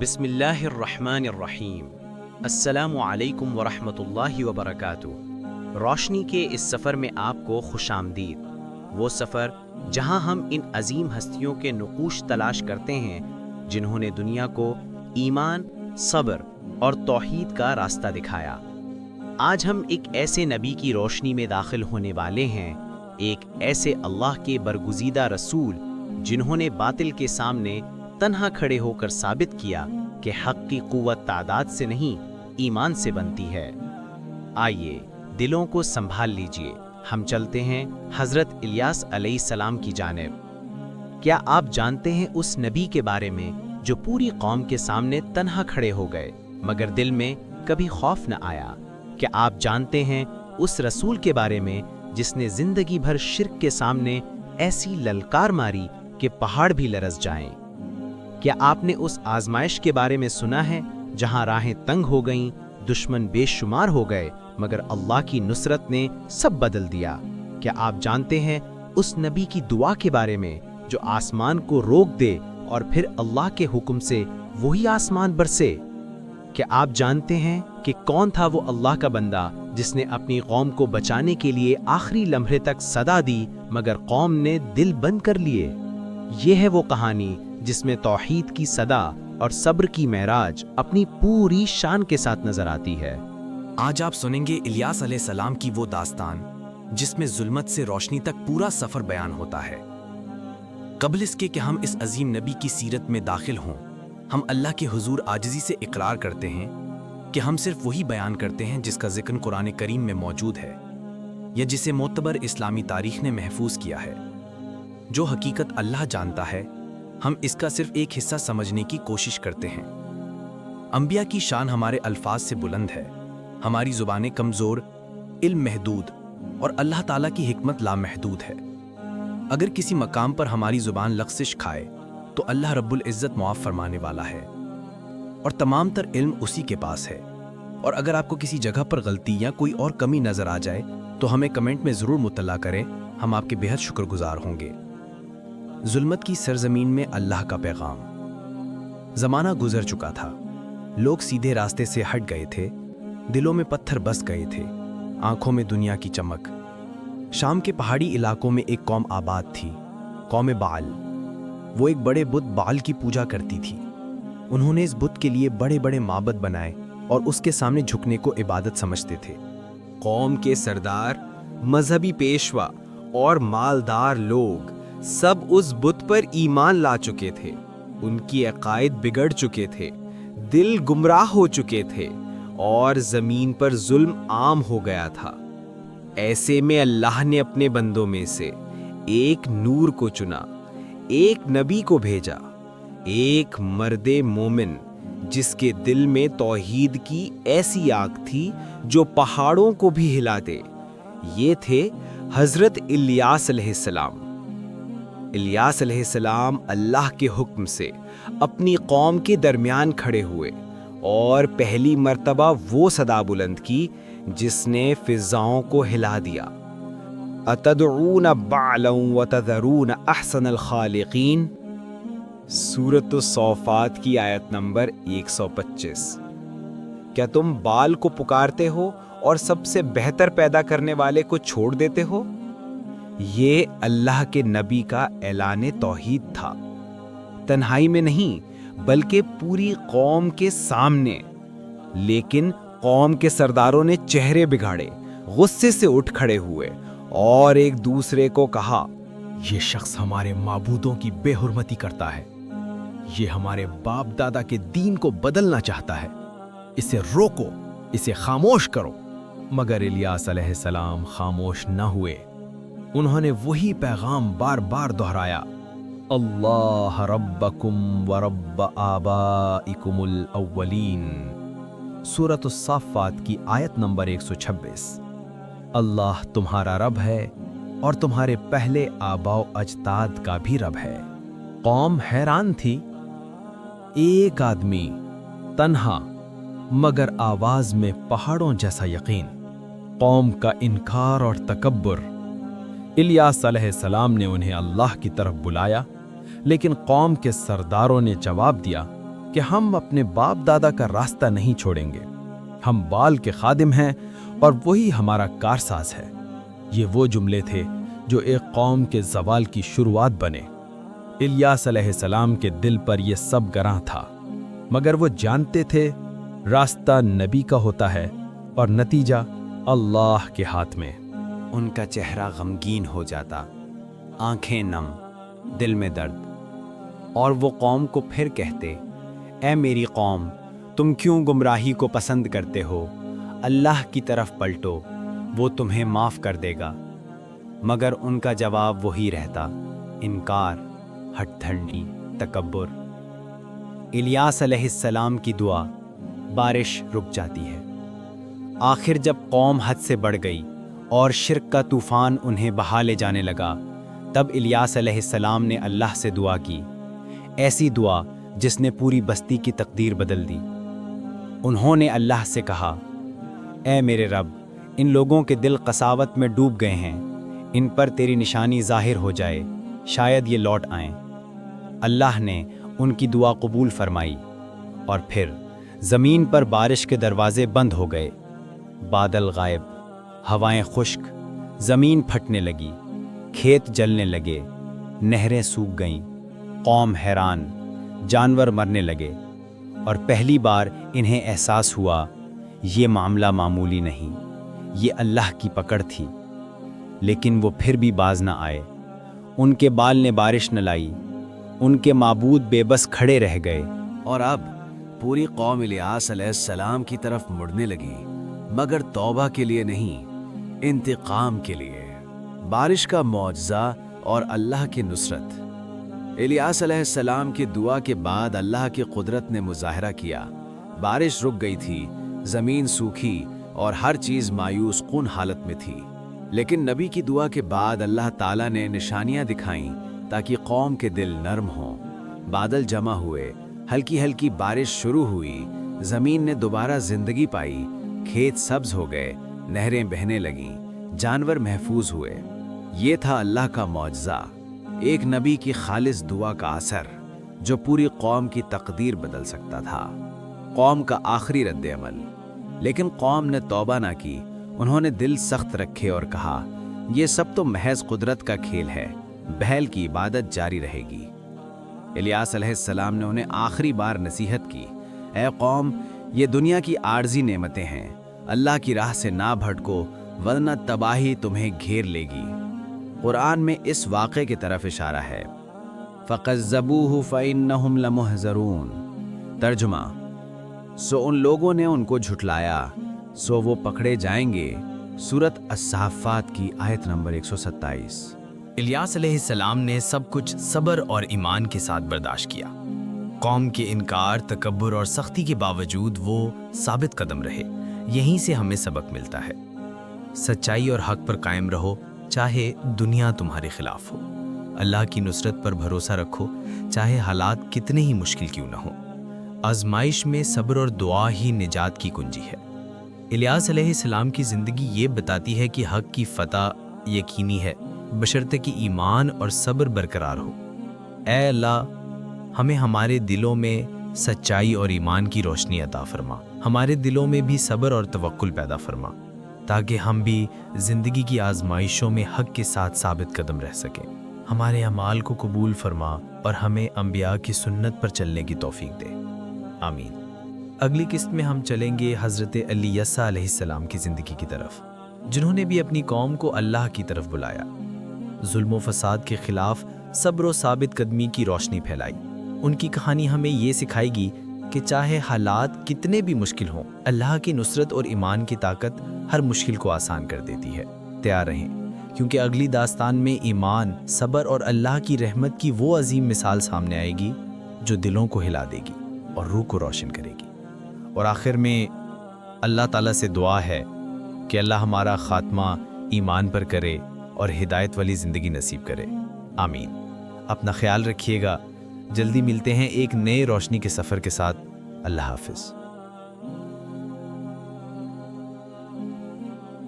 بسم اللہ الرحمن الرحیم۔ السلام علیکم ورحمۃ اللہ وبرکاتہ۔ روشنی کے اس سفر میں آپ کو خوش آمدید۔ وہ سفر جہاں ہم ان عظیم ہستیوں کے نقوش تلاش کرتے ہیں جنہوں نے دنیا کو ایمان، صبر اور توحید کا راستہ دکھایا۔ آج ہم ایک ایسے نبی کی روشنی میں داخل ہونے والے ہیں، ایک ایسے اللہ کے برگزیدہ رسول جنہوں نے باطل کے سامنے تنہا کھڑے ہو کر ثابت کیا کہ حق کی قوت تعداد سے نہیں ایمان سے بنتی ہے۔ آئیے دلوں کو سنبھال لیجئے، ہم چلتے ہیں حضرت الیاس علیہ السلام کی جانب۔ کیا آپ جانتے ہیں اس نبی کے بارے میں جو پوری قوم کے سامنے تنہا کھڑے ہو گئے مگر دل میں کبھی خوف نہ آیا؟ کیا آپ جانتے ہیں اس رسول کے بارے میں جس نے زندگی بھر شرک کے سامنے ایسی للکار ماری کہ پہاڑ بھی لرز جائیں؟ کیا آپ نے اس آزمائش کے بارے میں سنا ہے جہاں راہیں تنگ ہو گئیں، دشمن بے شمار ہو گئے مگر اللہ کی نصرت نے سب بدل دیا؟ کیا آپ جانتے ہیں اس نبی کی دعا کے بارے میں جو آسمان کو روک دے اور پھر اللہ کے حکم سے وہی آسمان برسے؟ کیا آپ جانتے ہیں کہ کون تھا وہ اللہ کا بندہ جس نے اپنی قوم کو بچانے کے لیے آخری لمحے تک صدا دی مگر قوم نے دل بند کر لیے؟ یہ ہے وہ کہانی جس میں توحید کی صدا اور صبر کی معراج اپنی پوری شان کے ساتھ نظر آتی ہے۔ آج آپ سنیں گے الیاس علیہ السلام کی وہ داستان جس میں ظلمت سے روشنی تک پورا سفر بیان ہوتا ہے۔ قبل اس کے کہ ہم اس عظیم نبی کی سیرت میں داخل ہوں، ہم اللہ کے حضور عاجزی سے اقرار کرتے ہیں کہ ہم صرف وہی بیان کرتے ہیں جس کا ذکر قرآن کریم میں موجود ہے یا جسے معتبر اسلامی تاریخ نے محفوظ کیا ہے۔ جو حقیقت اللہ جانتا ہے، ہم اس کا صرف ایک حصہ سمجھنے کی کوشش کرتے ہیں۔ انبیاء کی شان ہمارے الفاظ سے بلند ہے، ہماری زبانیں کمزور، علم محدود اور اللہ تعالیٰ کی حکمت لامحدود ہے۔ اگر کسی مقام پر ہماری زبان لغزش کھائے تو اللہ رب العزت معاف فرمانے والا ہے اور تمام تر علم اسی کے پاس ہے۔ اور اگر آپ کو کسی جگہ پر غلطی یا کوئی اور کمی نظر آ جائے تو ہمیں کمنٹ میں ضرور مطلع کریں، ہم آپ کے بے حد شکر گزار ہوں گے۔ ظلمت کی سرزمین میں اللہ کا پیغام۔ زمانہ گزر چکا تھا، لوگ سیدھے راستے سے ہٹ گئے تھے، دلوں میں پتھر بس گئے تھے، آنکھوں میں دنیا کی چمک۔ شام کے پہاڑی علاقوں میں ایک قوم آباد تھی، قوم بعل۔ وہ ایک بڑے بت بعل کی پوجا کرتی تھی۔ انہوں نے اس بت کے لیے بڑے بڑے معبد بنائے اور اس کے سامنے جھکنے کو عبادت سمجھتے تھے۔ قوم کے سردار، مذہبی پیشوا اور مالدار لوگ سب اس بت پر ایمان لا چکے تھے۔ ان کی عقائد بگڑ چکے تھے، دل گمراہ ہو چکے تھے اور زمین پر ظلم عام ہو گیا تھا۔ ایسے میں اللہ نے اپنے بندوں میں سے ایک نور کو چنا، ایک نبی کو بھیجا، ایک مرد مومن جس کے دل میں توحید کی ایسی آگ تھی جو پہاڑوں کو بھی ہلا دے۔ یہ تھے حضرت الیاس علیہ السلام۔ الیاس علیہ السلام اللہ کے حکم سے اپنی قوم کے درمیان کھڑے ہوئے اور پہلی مرتبہ وہ صدا بلند کی جس نے فضاؤں کو ہلا دیا۔ اتدعون بعلا وتذرون احسن الخالقین، سورۃ الصافات کی آیت نمبر 125۔ کیا تم بال کو پکارتے ہو اور سب سے بہتر پیدا کرنے والے کو چھوڑ دیتے ہو؟ یہ اللہ کے نبی کا اعلان توحید تھا، تنہائی میں نہیں بلکہ پوری قوم کے سامنے۔ لیکن قوم کے سرداروں نے چہرے بگاڑے، غصے سے اٹھ کھڑے ہوئے اور ایک دوسرے کو کہا، یہ شخص ہمارے معبودوں کی بے حرمتی کرتا ہے، یہ ہمارے باپ دادا کے دین کو بدلنا چاہتا ہے، اسے روکو، اسے خاموش کرو۔ مگر الیاس علیہ السلام خاموش نہ ہوئے۔ انہوں نے وہی پیغام بار بار دہرایا، اللہ ربکم ورب آبائکم الاولین، سورۃ الصافات کی آیت نمبر 126۔ اللہ تمہارا رب ہے اور تمہارے پہلے آباء و اجداد کا بھی رب ہے۔ قوم حیران تھی، ایک آدمی تنہا مگر آواز میں پہاڑوں جیسا یقین، قوم کا انکار اور تکبر۔ الیاس علیہ السلام نے انہیں اللہ کی طرف بلایا، لیکن قوم کے سرداروں نے جواب دیا، کہ ہم اپنے باپ دادا کا راستہ نہیں چھوڑیں گے۔ ہم بال کے خادم ہیں اور وہی ہمارا کارساز ہے۔ یہ وہ جملے تھے جو ایک قوم کے زوال کی شروعات بنے۔ الیاس علیہ السلام کے دل پر یہ سب گراں تھا، مگر وہ جانتے تھے راستہ نبی کا ہوتا ہے اور نتیجہ اللہ کے ہاتھ میں۔ ان کا چہرہ غمگین ہو جاتا، آنکھیں نم، دل میں درد، اور وہ قوم کو پھر کہتے، اے میری قوم، تم کیوں گمراہی کو پسند کرتے ہو؟ اللہ کی طرف پلٹو، وہ تمہیں معاف کر دے گا۔ مگر ان کا جواب وہی رہتا، انکار، ہٹ دھرمی، تکبر۔ الیاس علیہ السلام کی دعا، بارش رک جاتی ہے۔ آخر جب قوم حد سے بڑھ گئی اور شرک کا طوفان انہیں بہا لے جانے لگا، تب الیاس علیہ السلام نے اللہ سے دعا کی، ایسی دعا جس نے پوری بستی کی تقدیر بدل دی۔ انہوں نے اللہ سے کہا، اے میرے رب، ان لوگوں کے دل قساوت میں ڈوب گئے ہیں، ان پر تیری نشانی ظاہر ہو جائے، شاید یہ لوٹ آئیں۔ اللہ نے ان کی دعا قبول فرمائی، اور پھر زمین پر بارش کے دروازے بند ہو گئے، بادل غائب، ہوائیں خشک، زمین پھٹنے لگی، کھیت جلنے لگے، نہریں سوکھ گئیں، قوم حیران، جانور مرنے لگے، اور پہلی بار انہیں احساس ہوا یہ معاملہ معمولی نہیں، یہ اللہ کی پکڑ تھی۔ لیکن وہ پھر بھی باز نہ آئے، ان کے بال نے بارش نہ لائی، ان کے معبود بے بس کھڑے رہ گئے۔ اور اب پوری قوم الیاس علیہ السلام کی طرف مڑنے لگی، مگر توبہ کے لیے نہیں، انتقام کے لیے۔ بارش کا معجزہ اور اللہ کی نصرت۔ الیاس علیہ السلام کی دعا کے بعد اللہ کی قدرت نے مظاہرہ کیا، بارش رک گئی تھی، زمین سوکھی اور ہر چیز مایوس کن حالت میں تھی۔ لیکن نبی کی دعا کے بعد اللہ تعالیٰ نے نشانیاں دکھائیں تاکہ قوم کے دل نرم ہوں۔ بادل جمع ہوئے، ہلکی ہلکی بارش شروع ہوئی، زمین نے دوبارہ زندگی پائی، کھیت سبز ہو گئے، نہریں بہنے لگیں، جانور محفوظ ہوئے۔ یہ تھا اللہ کا معجزہ، ایک نبی کی خالص دعا کا اثر جو پوری قوم کی تقدیر بدل سکتا تھا۔ قوم کا آخری رد عمل۔ لیکن قوم نے توبہ نہ کی، انہوں نے دل سخت رکھے اور کہا، یہ سب تو محض قدرت کا کھیل ہے، بہل کی عبادت جاری رہے گی۔ الیاس علیہ السلام نے انہیں آخری بار نصیحت کی، اے قوم، یہ دنیا کی عارضی نعمتیں ہیں، اللہ کی راہ سے نہ بھٹکو ورنہ تباہی تمہیں گھیر لے گی۔ قرآن میں اس واقعے کی طرف اشارہ ہے، فَقَذَّبُوهُ فَإِنَّهُمْ لَمُحْضَرُونَ۔ ترجمہ، سو ان لوگوں نے ان کو جھٹلایا، سو وہ پکڑے جائیں گے۔ سورۃ الصافات کی آیت نمبر 127۔ الیاس علیہ السلام نے سب کچھ صبر اور ایمان کے ساتھ برداشت کیا۔ قوم کے انکار، تکبر اور سختی کے باوجود وہ ثابت قدم رہے۔ یہیں سے ہمیں سبق ملتا ہے، سچائی اور حق پر قائم رہو، چاہے دنیا تمہارے خلاف ہو۔ اللہ کی نصرت پر بھروسہ رکھو، چاہے حالات کتنے ہی مشکل کیوں نہ ہوں۔ آزمائش میں صبر اور دعا ہی نجات کی کنجی ہے۔ الیاس علیہ السلام کی زندگی یہ بتاتی ہے کہ حق کی فتح یقینی ہے، بشرطے کہ ایمان اور صبر برقرار ہو۔ اے اللہ، ہمیں ہمارے دلوں میں سچائی اور ایمان کی روشنی عطا فرما، ہمارے دلوں میں بھی صبر اور توکل پیدا فرما، تاکہ ہم بھی زندگی کی آزمائشوں میں حق کے ساتھ ثابت قدم رہ سکیں۔ ہمارے اعمال کو قبول فرما اور ہمیں انبیاء کی سنت پر چلنے کی توفیق دے، آمین۔ اگلی قسط میں ہم چلیں گے حضرت الیسع علیہ السلام کی زندگی کی طرف، جنہوں نے بھی اپنی قوم کو اللہ کی طرف بلایا، ظلم و فساد کے خلاف صبر و ثابت قدمی کی روشنی پھیلائی۔ ان کی کہانی ہمیں یہ سکھائے گی کہ چاہے حالات کتنے بھی مشکل ہوں، اللہ کی نصرت اور ایمان کی طاقت ہر مشکل کو آسان کر دیتی ہے۔ تیار رہیں، کیونکہ اگلی داستان میں ایمان، صبر اور اللہ کی رحمت کی وہ عظیم مثال سامنے آئے گی جو دلوں کو ہلا دے گی اور روح کو روشن کرے گی۔ اور آخر میں اللہ تعالیٰ سے دعا ہے کہ اللہ ہمارا خاتمہ ایمان پر کرے اور ہدایت والی زندگی نصیب کرے، آمین۔ اپنا خیال رکھیے گا، جلدی ملتے ہیں ایک نئے روشنی کے سفر کے ساتھ۔ اللہ حافظ۔